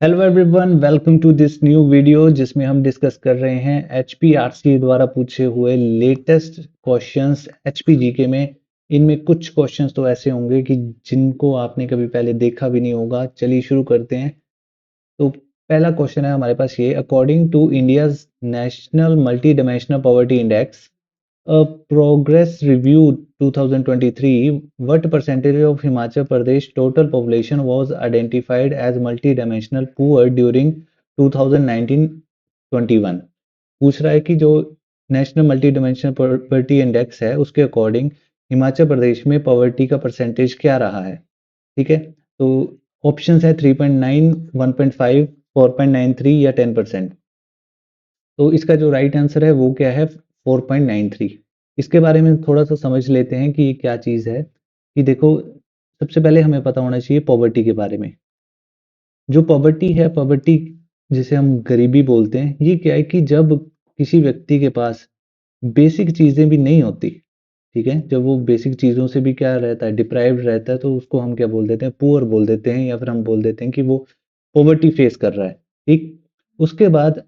Hello everyone, welcome to this new video जिसमें हम discuss कर रहे हैं एचपीआरसी द्वारा पूछे हुए लेटेस्ट क्वेश्चंस एचपी जीके में। इनमें कुछ क्वेश्चंस तो ऐसे होंगे कि जिनको आपने कभी पहले देखा भी नहीं होगा। चलिए शुरू करते हैं। तो पहला क्वेश्चन है हमारे पास ये, according to India's national multi dimensional poverty index progress review 2023, what percentage of Himachal Pradesh total population was identified as multi-dimensional poor during 2019-21? पूछ रहा है कि जो national multi dimensional poverty index है उसके अकॉर्डिंग हिमाचल प्रदेश में पॉवर्टी का परसेंटेज क्या रहा है। ठीक है, तो ऑप्शंस है 3.9, 1.5, 4.93 या 10%। तो इसका जो राइट आंसर है वो क्या है, 4.93। इसके बारे में थोड़ा सा समझ लेते हैं कि ये क्या चीज़ है। कि देखो, सबसे पहले हमें पता होना चाहिए पॉवर्टी के बारे में। जो पॉवर्टी है, पॉवर्टी जिसे हम गरीबी बोलते हैं, ये क्या है कि जब किसी व्यक्ति के पास बेसिक चीज़ें भी नहीं होती, ठीक है, जब वो बेसिक चीज़ों से भी क्या रहता है, डिप्राइव्ड रहता है, तो उसको हम क्या बोल देते हैं, पुअर बोल देते हैं, या फिर हम बोल देते हैं कि वो पॉवर्टी फेस कर रहा है। ठीक, उसके बाद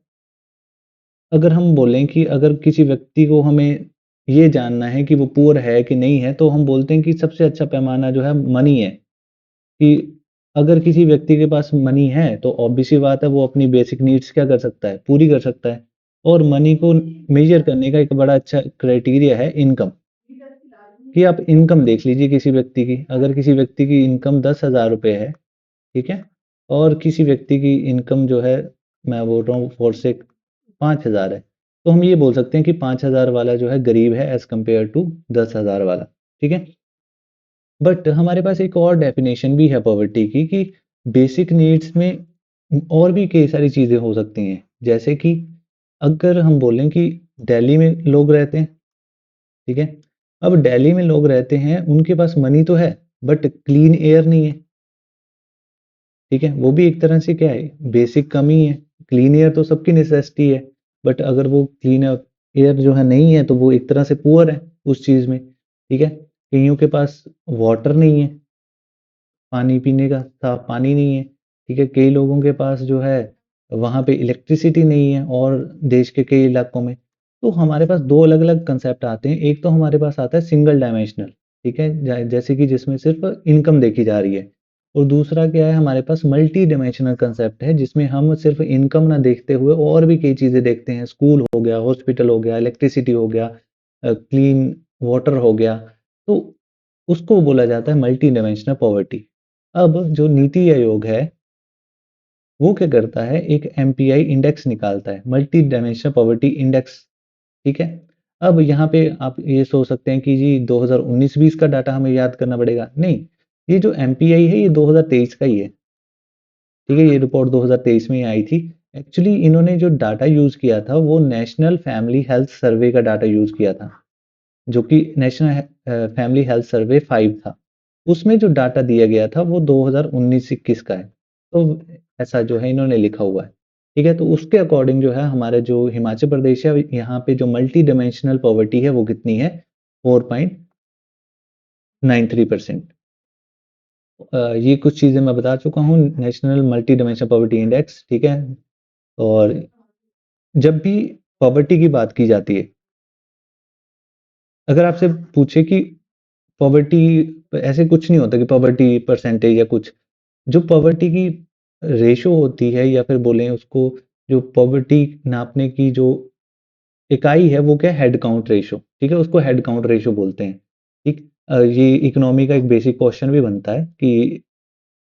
अगर हम बोलें कि अगर किसी व्यक्ति को हमें ये जानना है कि वो पुअर है कि नहीं है, तो हम बोलते हैं कि सबसे अच्छा पैमाना जो है मनी है। कि अगर किसी व्यक्ति के पास मनी है तो ऑब्वियस सी बात है वो अपनी बेसिक नीड्स क्या कर सकता है, पूरी कर सकता है। और मनी को मेजर करने का एक बड़ा अच्छा क्राइटेरिया है इनकम। कि आप इनकम देख लीजिए किसी व्यक्ति की, अगर किसी व्यक्ति की इनकम 10,000 रुपये है, ठीक है, और किसी व्यक्ति की इनकम जो है, मैं बोल रहा हूँ फॉर से 5,000 है, तो हम ये बोल सकते हैं कि 5,000 वाला जो है गरीब है एज कंपेयर टू 10,000 वाला। ठीक है, बट हमारे पास एक और डेफिनेशन भी है पॉवर्टी की, कि बेसिक नीड्स में और भी कई सारी चीज़ें हो सकती हैं। जैसे कि अगर हम बोलें कि दिल्ली में लोग रहते हैं, ठीक है, अब दिल्ली में लोग रहते हैं, उनके पास मनी तो है बट क्लीन एयर नहीं है। ठीक है, वो भी एक तरह से क्या है, बेसिक कमी है। क्लीन एयर तो सबकी नेसेसिटी है, बट अगर वो क्लीन एयर जो है नहीं है, तो वो एक तरह से पुअर है उस चीज़ में। ठीक है, कईयों के पास वाटर नहीं है, पानी पीने का साफ पानी नहीं है। ठीक है, कई लोगों के पास जो है वहाँ पे इलेक्ट्रिसिटी नहीं है, और देश के कई इलाकों में। तो हमारे पास दो अलग अलग कंसेप्ट आते हैं। एक तो हमारे पास आता है सिंगल डायमेंशनल, ठीक है, जैसे कि जिसमें सिर्फ इनकम देखी जा रही है। और दूसरा क्या है, हमारे पास मल्टी डायमेंशनल कंसेप्ट है, जिसमें हम सिर्फ इनकम ना देखते हुए और भी कई चीज़ें देखते हैं। स्कूल हो गया, हॉस्पिटल हो गया, इलेक्ट्रिसिटी हो गया, क्लीन वाटर हो गया। तो उसको बोला जाता है मल्टी डायमेंशनल पॉवर्टी। अब जो नीति आयोग है वो क्या करता है, एक एमपीआई इंडेक्स निकालता है, मल्टी डायमेंशनल पॉवर्टी इंडेक्स। ठीक है, अब यहाँ पे आप ये सोच सकते हैं कि जी 2019-20 का डाटा हमें याद करना पड़ेगा। नहीं, ये जो एमपीआई है ये 2023 का ही है। ठीक है, ये रिपोर्ट 2023 में ही आई थी। एक्चुअली इन्होंने जो डाटा यूज किया था वो नेशनल फैमिली हेल्थ सर्वे का डाटा यूज किया था, जो कि नेशनल फैमिली हेल्थ सर्वे 5 था। उसमें जो डाटा दिया गया था वो 2019-21 का है। तो ऐसा जो है इन्होंने लिखा हुआ है। ठीक है, तो उसके अकॉर्डिंग जो है हमारा जो हिमाचल प्रदेश है, यहाँ पे जो मल्टी डायमेंशनल पॉवर्टी है वो कितनी है, 4.93%। ये कुछ चीज़ें मैं बता चुका हूँ, national multi dimensional poverty index. ठीक है, और जब भी पॉवर्टी की बात की जाती है, अगर आपसे पूछे कि पॉवर्टी, ऐसे कुछ नहीं होता कि पॉवर्टी परसेंटेज या कुछ, जो पॉवर्टी की रेशो होती है, या फिर बोलें उसको, जो पॉवर्टी नापने की जो इकाई है वो क्या है, हेड काउंट रेशो। ठीक है, उसको हेड काउंट रेशो बोलते हैं। ठीक, ये इकोनॉमी का एक बेसिक क्वेश्चन भी बनता है कि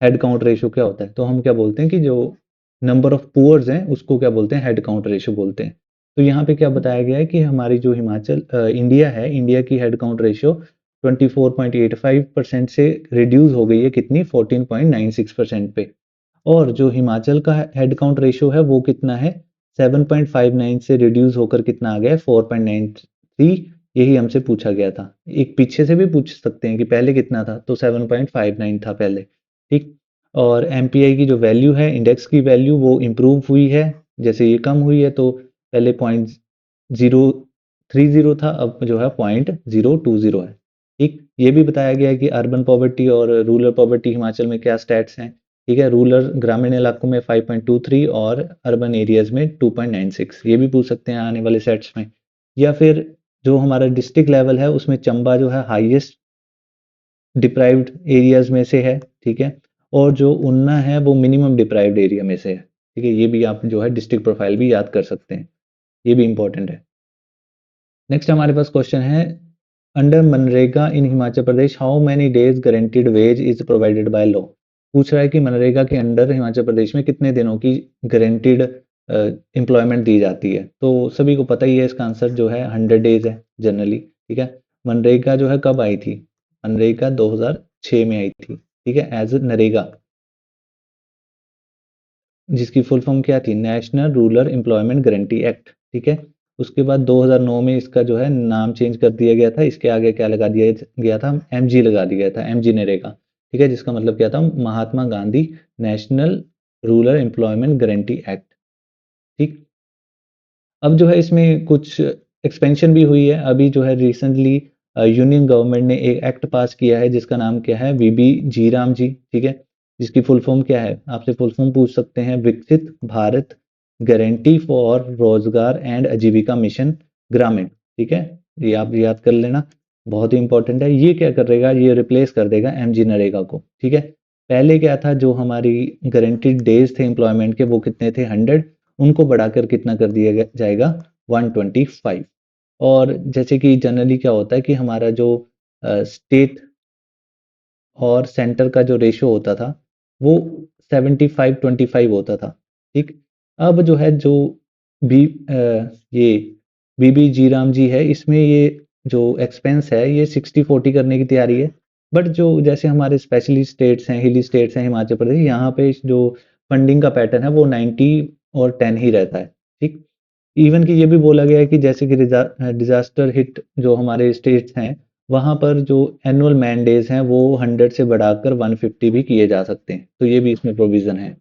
हेड काउंट रेशो क्या होता है, तो हम क्या बोलते हैं कि जो नंबर ऑफ पुअर्स हैं उसको क्या बोलते हैं, हेड काउंट रेशो बोलते हैं। तो यहाँ पे क्या बताया गया है कि हमारी जो इंडिया है, इंडिया की हेड काउंट रेशो 24.85% से रिड्यूस हो गई है, कितनी, 14.96% पे। और जो हिमाचल का हेड काउंट रेशो है वो कितना है, 7.59 से रिड्यूस होकर कितना आ गया है, 4.93। यही हमसे पूछा गया था। एक पीछे से भी पूछ सकते हैं कि पहले कितना था, तो 7.59 था पहले। ठीक, और एमपीआई की जो वैल्यू है, इंडेक्स की वैल्यू, वो इम्प्रूव हुई है। जैसे ये कम हुई है, तो पहले 0.030 था, अब जो है 0.020 है। ठीक, ये भी बताया गया है कि अर्बन पॉवर्टी और रूरल पॉवर्टी हिमाचल में क्या स्टैट्स हैं। ठीक है, रूरल ग्रामीण इलाकों में 5.23 और अर्बन एरियाज में 2.96, ये भी पूछ सकते हैं आने वाले सेट्स में। या फिर जो हमारा डिस्ट्रिक्ट लेवल है उसमें चंबा जो है हाईएस्ट डिप्राइव्ड एरियाज में से है, ठीक है, और जो उन्ना है वो मिनिमम डिप्राइव्ड एरिया में से है, ठीक है, ये भी आप जो है डिस्ट्रिक्ट प्रोफाइल भी याद कर सकते हैं, ये भी इंपॉर्टेंट है। नेक्स्ट हमारे पास क्वेश्चन है, under MNREGA in Himachal Pradesh how many days guaranteed wage is provided by law. पूछ रहा है कि मनरेगा के अंडर हिमाचल प्रदेश में कितने दिनों की गारंटीड एम्प्लॉयमेंट दी जाती है। तो सभी को पता ही है इसका आंसर जो है 100 डेज है जनरली, ठीक है। मनरेगा जो है कब आई थी, मनरेगा 2006 में आई थी, ठीक है, एज नरेगा, जिसकी फुल फॉर्म क्या थी, national rural employment guarantee act, ठीक है। उसके बाद 2009 में इसका जो है नाम चेंज कर दिया गया था, इसके आगे क्या लगा दिया गया था, एमजी लगा दिया गया था, एमजी नरेगा, ठीक है, जिसका मतलब क्या था, Mahatma Gandhi national rural employment guarantee act, ठीक। अब जो है इसमें कुछ एक्सपेंशन भी हुई है, अभी जो है रिसेंटली यूनियन गवर्नमेंट ने एक एक्ट पास किया है जिसका नाम क्या है, वीबी जी राम जी, ठीक है, जिसकी फुल फॉर्म क्या है, आपसे फुल फॉर्म पूछ सकते हैं, विकसित भारत गारंटी फॉर रोजगार एंड आजीविका मिशन ग्रामीण, ठीक है, ये आप याद कर लेना, बहुत ही इंपॉर्टेंट है। ये क्या करेगा, ये रिप्लेस कर देगा एमजी नरेगा को, ठीक है। पहले क्या था, जो हमारी गारंटीड डेज थे एम्प्लॉयमेंट के वो कितने थे, 100, उनको बढ़ाकर कितना कर दिया जाएगा, 125। और जैसे कि जनरली क्या होता है कि हमारा जो स्टेट और सेंटर का जो रेशियो होता था वो 75-25 होता था, ठीक। अब जो है जो बी ये बीबी जी राम जी है, इसमें ये जो एक्सपेंस है ये 60-40 करने की तैयारी है। बट जो जैसे हमारे स्पेशली स्टेट्स हैं, हिली स्टेट्स हैं, हिमाचल प्रदेश, यहाँ पे जो फंडिंग का पैटर्न है वो 90 और 10 ही रहता है, ठीक। इवन कि ये भी बोला गया है कि जैसे कि डिजास्टर हिट जो हमारे स्टेट्स हैं, वहां पर जो एनुअल मैंडेज हैं वो 100 से बढ़ाकर 150 भी किए जा सकते हैं, तो ये भी इसमें प्रोविजन है।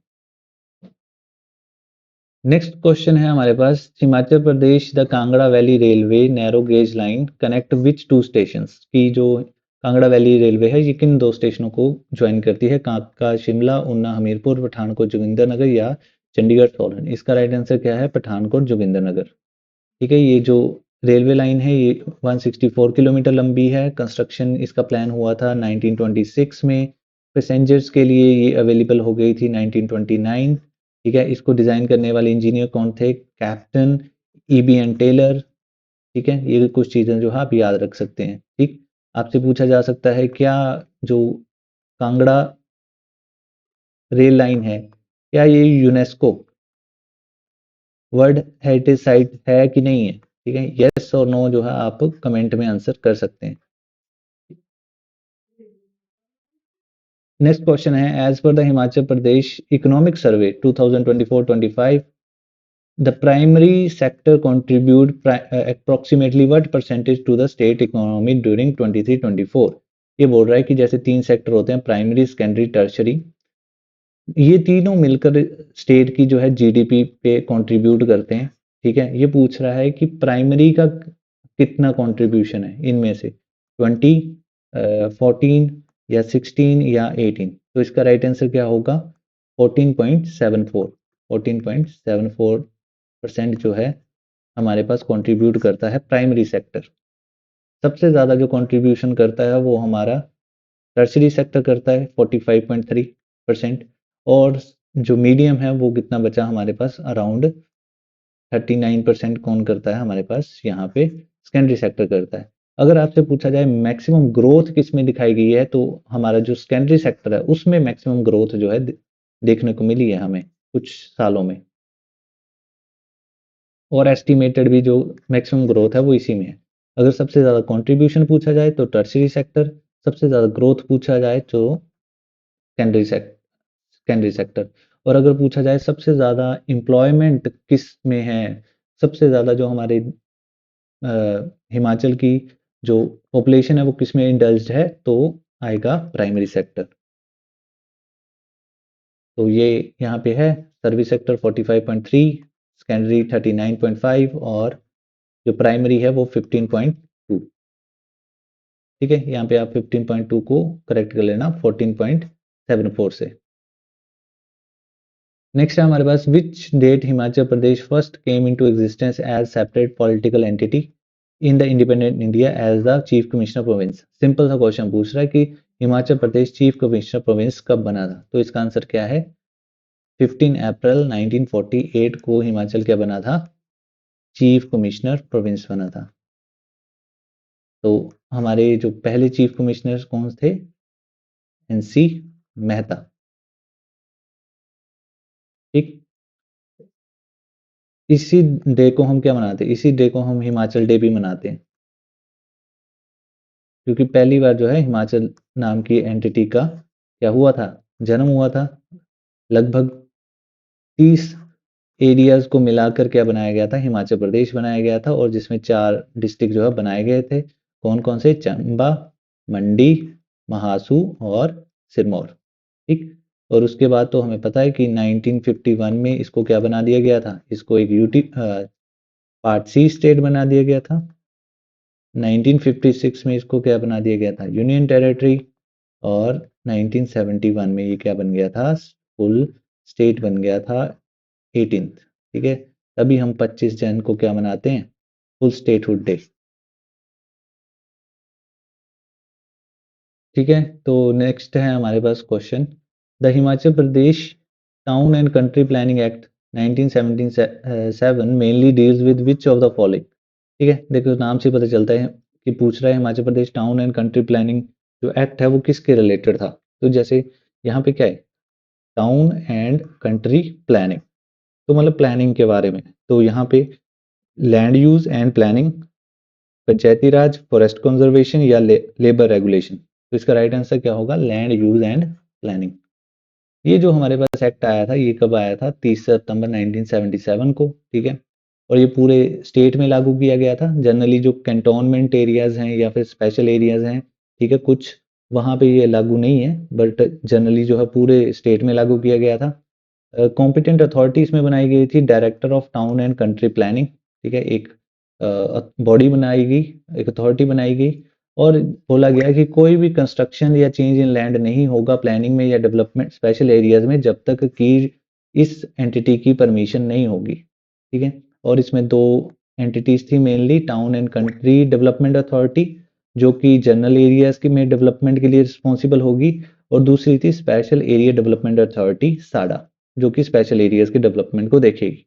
नेक्स्ट क्वेश्चन है हमारे पास, Himachal Pradesh the Kangra valley railway narrow gauge line connect which two station, की जो कांगड़ा वैली रेलवे है ये किन दो स्टेशनों को ज्वाइन करती है, कांका शिमला, ऊना हमीरपुर, पठानकोट जोगिंदरनगर या चंडीगढ़ सोलन। इसका राइट आंसर क्या है, पठानकोट जोगिंदरनगर, ठीक है। ये जो रेलवे लाइन है ये 164 किलोमीटर लंबी है, कंस्ट्रक्शन इसका प्लान हुआ था 1926 में, पैसेंजर्स के लिए ये अवेलेबल हो गई थी 1929, ठीक है। इसको डिज़ाइन करने वाले इंजीनियर कौन थे, कैप्टन ईबी एन टेलर, ठीक है। ये कुछ चीज़ें जो है आप याद रख सकते हैं, ठीक। आपसे पूछा जा सकता है क्या जो कांगड़ा रेल लाइन है क्या ये यूनेस्को वर्ल्ड हेरिटेज साइट है कि नहीं है, ठीक है, यस और नो जो है आप कमेंट में आंसर कर सकते हैं। नेक्स्ट क्वेश्चन है, as per the Himachal Pradesh economic survey 2024-25 the primary sector contribute approximately what percentage to the state economy during 23-24। ये बोल रहा है कि जैसे तीन सेक्टर होते हैं, प्राइमरी, सेकेंडरी, टर्शरी, ये तीनों मिलकर स्टेट की जो है जीडीपी पे कंट्रीब्यूट करते हैं, ठीक है। ये पूछ रहा है कि प्राइमरी का कितना कंट्रीब्यूशन है इनमें से, 20, 14 या 16 या 18। तो इसका राइट आंसर क्या होगा, 14.74, 14.74% जो है हमारे पास कंट्रीब्यूट करता है प्राइमरी सेक्टर। सबसे ज़्यादा जो कंट्रीब्यूशन करता है वो हमारा टर्शरी सेक्टर करता है 45.3%, और जो मीडियम है वो कितना बचा हमारे पास, अराउंड 39% कौन करता है हमारे पास यहाँ पे, सेकेंडरी सेक्टर करता है। अगर आपसे पूछा जाए मैक्सिमम ग्रोथ किस में दिखाई गई है, तो हमारा जो सेकेंडरी सेक्टर है उसमें मैक्सिमम ग्रोथ जो है देखने को मिली है हमें कुछ सालों में, और एस्टिमेटेड भी जो मैक्सिमम ग्रोथ है वो इसी में है। अगर सबसे ज़्यादा कंट्रीब्यूशन पूछा जाए तो टर्शरी सेक्टर, सबसे ज़्यादा ग्रोथ पूछा जाए तो सेकेंडरी सेक्टर। और अगर पूछा जाए सबसे ज़्यादा एम्प्लॉयमेंट किस में है, सबसे ज़्यादा जो हमारे हिमाचल की जो पॉपुलेशन है वो किस में इंडल्ज्ड है, तो आएगा प्राइमरी सेक्टर। तो ये यहाँ पे है, सर्विस सेक्टर 45.3, सेकेंडरी 39.5 और जो प्राइमरी है वो 15.2, ठीक है। यहाँ पे आप 15.2 को करेक्ट कर लेना 14.74 से। नेक्स्ट है हमारे पास which date Himachal Pradesh first came into existence as separate political entity in the independent India as the chief commissioner province. Simple सा क्वेश्चन पूछ रहा है कि Himachal Pradesh chief commissioner province कब बना था, तो इसका आंसर क्या है, 15 अप्रैल 1948 को हिमाचल क्या बना था, चीफ कमिश्नर प्रोविंस बना था। तो हमारे जो पहले चीफ कमिश्नर कौन थे, एनसी मेहता। ठीक, इसी डे को हम क्या मनाते हैं, इसी डे को हम हिमाचल डे भी मनाते हैं, क्योंकि पहली बार जो है हिमाचल नाम की एंटिटी का क्या हुआ था, जन्म हुआ था। लगभग 30 एरियाज को मिलाकर क्या बनाया गया था, हिमाचल प्रदेश बनाया गया था, और जिसमें 4 डिस्ट्रिक्ट जो है बनाए गए थे। कौन कौन से, चंबा, मंडी, महासू और सिरमौर। ठीक, और उसके बाद तो हमें पता है कि 1951 में इसको क्या बना दिया गया था, इसको एक यूटी पार्ट सी स्टेट बना दिया गया था। 1956 में इसको क्या बना दिया गया था, यूनियन टेरिटरी। और 1971 में ये क्या बन गया था, फुल स्टेट बन गया था, 18th। ठीक है, तभी हम 25 जन को क्या मनाते हैं, फुल स्टेटहुड डे। ठीक है, तो नेक्स्ट है हमारे पास question, the Himachal Pradesh town and country planning act 1977 mainly deals with which of the following. ठीक है, देखो नाम से पता चलता है कि पूछ रहा है Himachal Pradesh town and country planning जो एक्ट है वो किसके रिलेटेड था। तो जैसे यहाँ पे क्या है, टाउन एंड कंट्री प्लानिंग, तो मतलब प्लानिंग के बारे में। तो यहाँ पे land use and planning, Panchayati Raj, forest conservation या लेबर रेगुलेशन। तो इसका राइट आंसर क्या होगा, लैंड यूज एंड प्लानिंग। ये जो हमारे पास एक्ट आया था ये कब आया था, 30 सितंबर 1977 को। ठीक है, और ये पूरे स्टेट में लागू किया गया था। जनरली जो कैंटोनमेंट एरियाज हैं या फिर स्पेशल एरियाज हैं, ठीक है, कुछ वहाँ पे ये लागू नहीं है, बट जनरली जो है पूरे स्टेट में लागू किया गया था। कॉम्पिटेंट अथॉरिटी इसमें बनाई गई थी, director of town and country planning. ठीक है, एक बॉडी बनाई गई, एक अथॉरिटी बनाई गई, और बोला गया कि कोई भी कंस्ट्रक्शन या चेंज इन लैंड नहीं होगा प्लानिंग में या डेवलपमेंट स्पेशल एरियाज में जब तक कि इस एंटिटी की परमिशन नहीं होगी। ठीक है, और इसमें 2 एंटिटीज थी mainly, town and country development authority जो कि जनरल एरियाज की में डेवलपमेंट के लिए रिस्पॉन्सिबल होगी, और दूसरी थी स्पेशल एरिया डेवलपमेंट अथॉरिटी साडा, जो कि स्पेशल एरियाज के डेवलपमेंट को देखेगी।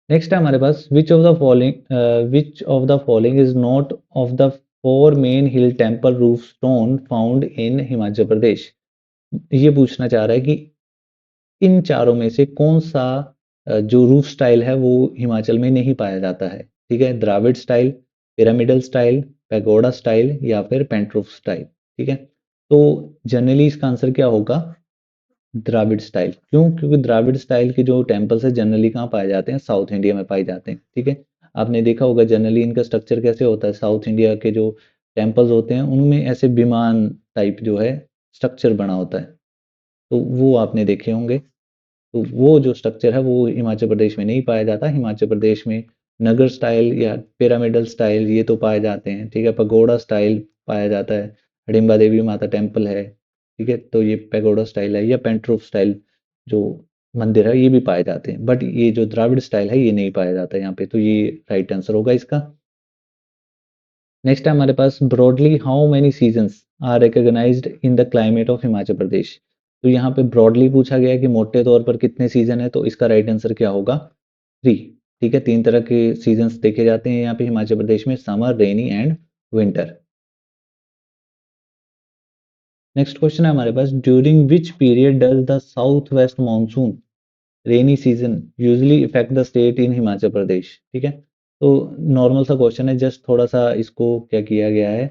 नेक्स्ट है हमारे पास which of the following is not of the 4 main hill temple roof stone found in Himachal Pradesh. ये पूछना चाह रहा है कि इन चारों में से कौन सा जो रूफ स्टाइल है वो हिमाचल में नहीं पाया जाता है। ठीक है, Dravid style, pyramidal style, pagoda style या फिर पेंट्रूफ स्टाइल। ठीक है, तो जनरली इसका आंसर क्या होगा, द्राविड स्टाइल। क्यों, क्योंकि द्राविड स्टाइल के जो टेम्पल्स है जनरली कहाँ पाए जाते हैं, साउथ इंडिया में पाए जाते हैं। ठीक है, आपने देखा होगा जनरली इनका स्ट्रक्चर कैसे होता है, साउथ इंडिया के जो टेम्पल्स होते हैं उनमें ऐसे विमान टाइप जो है स्ट्रक्चर बना होता है, तो वो आपने देखे होंगे। तो वो जो स्ट्रक्चर है वो हिमाचल प्रदेश में नहीं पाया जाता। हिमाचल प्रदेश में नगर स्टाइल या पिरामिडल स्टाइल ये तो पाए जाते हैं। ठीक है, पगोड़ा स्टाइल पाया जाता है, हडिम्बा देवी माता टेम्पल है। ठीक है, तो ये पैगोडा स्टाइल है, या पेंट्रूफ स्टाइल जो मंदिर है ये भी पाए जाते हैं, बट ये जो द्राविड़ स्टाइल है ये नहीं पाया जाता यहाँ पे। तो ये राइट आंसर होगा इसका। नेक्स्ट है हमारे पास, broadly how many seasons are recognised in the climate of Himachal Pradesh. तो यहाँ पे ब्रॉडली पूछा गया है कि मोटे तौर पर कितने सीजन है, तो इसका राइट आंसर क्या होगा, 3। ठीक है, 3 तरह के सीजन्स देखे जाते हैं यहाँ पे हिमाचल प्रदेश में, summer, rainy and winter. Next question है हमारे पास, during which period does the south west monsoon rainy season usually effect the state in Himachal Pradesh. ठीक है, तो नॉर्मल सा क्वेश्चन है, जस्ट थोड़ा सा इसको क्या किया गया है,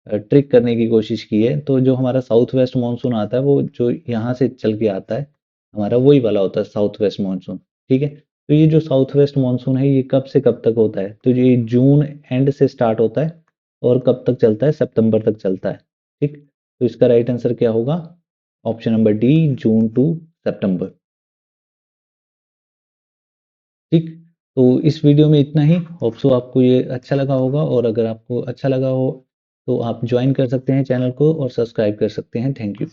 ट्रिक करने की कोशिश की है। तो जो हमारा साउथ वेस्ट मानसून आता है वो जो यहाँ से चल के आता है हमारा वही वाला होता है साउथ वेस्ट मानसून। ठीक है, तो ये जो साउथ वेस्ट मानसून है ये कब से कब तक होता है, तो ये जून एंड से स्टार्ट होता है और कब तक चलता है, सितंबर तक चलता है। ठीक, तो इसका राइट आंसर क्या होगा, option number D, June to September. ठीक, तो इस वीडियो में इतना ही। होप सो आपको ये अच्छा लगा होगा, और अगर आपको अच्छा लगा हो तो आप ज्वाइन कर सकते हैं चैनल को और सब्सक्राइब कर सकते हैं। Thank you.